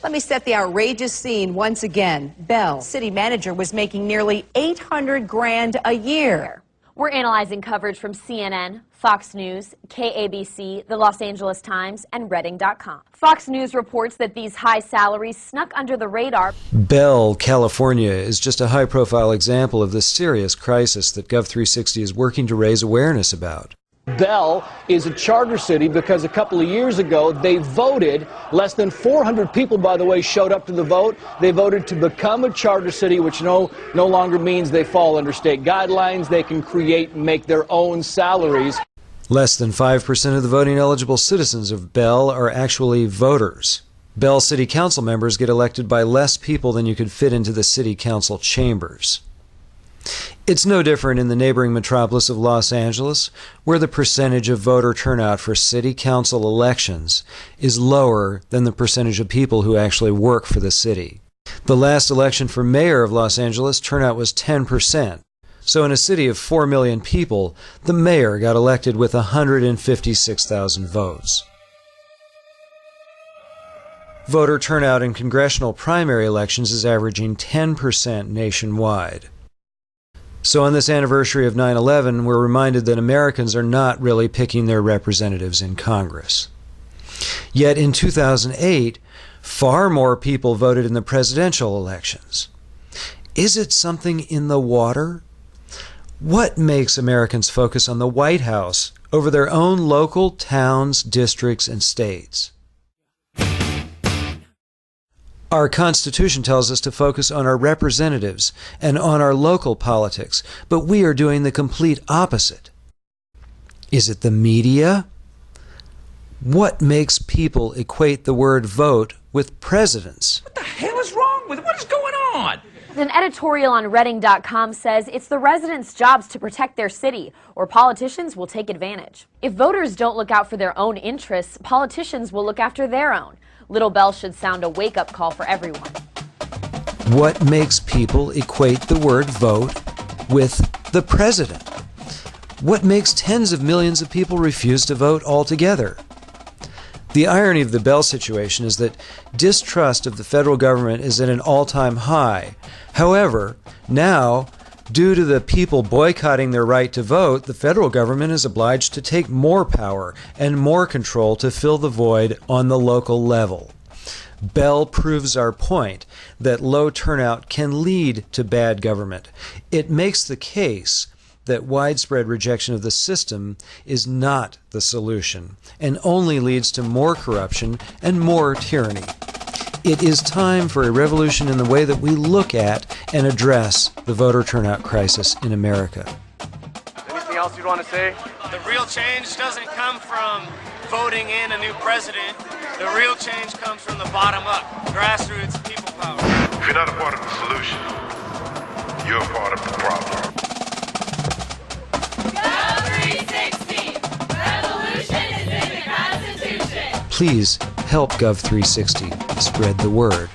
Let me set the outrageous scene once again. Bell, city manager, was making nearly $800,000 a year. We're analyzing coverage from CNN, Fox News, KABC, the Los Angeles Times, and Redding.com. Fox News reports that these high salaries snuck under the radar. Bell, California, is just a high-profile example of the serious crisis that Gov360 is working to raise awareness about. Bell is a charter city because a couple of years ago they voted. Less than 400 people, by the way, showed up to the vote. They voted to become a charter city, which no longer means they fall under state guidelines. They can create and make their own salaries. Less than 5% of the voting eligible citizens of Bell are actually voters. Bell City Council members get elected by less people than you could fit into the city council chambers. It's no different in the neighboring metropolis of Los Angeles, where the percentage of voter turnout for city council elections is lower than the percentage of people who actually work for the city. The last election for mayor of Los Angeles, turnout was 10%. So in a city of 4 million people, the mayor got elected with 156,000 votes. Voter turnout in congressional primary elections is averaging 10% nationwide. So on this anniversary of 9/11, we're reminded that Americans are not really picking their representatives in Congress. Yet in 2008, far more people voted in the presidential elections. Is it something in the water? What makes Americans focus on the White House over their own local towns, districts, and states? Our Constitution tells us to focus on our representatives and on our local politics, but we are doing the complete opposite. Is it the media? What makes people equate the word vote with presidents? What the hell is wrong with it? What is going on? An editorial on Redding.com says it's the residents' jobs to protect their city, or politicians will take advantage. If voters don't look out for their own interests, politicians will look after their own. Little Bell should sound a wake-up call for everyone. What makes people equate the word vote with the president? What makes tens of millions of people refuse to vote altogether? The irony of the Bell situation is that distrust of the federal government is at an all-time high. However, now, due to the people boycotting their right to vote, the federal government is obliged to take more power and more control to fill the void on the local level. Bell proves our point that low turnout can lead to bad government. It makes the case that widespread rejection of the system is not the solution and only leads to more corruption and more tyranny. It is time for a revolution in the way that we look at and address the voter turnout crisis in America. Anything else you'd want to say? The real change doesn't come from voting in a new president. The real change comes from the bottom up, grassroots people power. If you're not a part of the solution, you're a part of the problem. Gov360, revolution is in the Constitution. Please help Gov360 spread the word.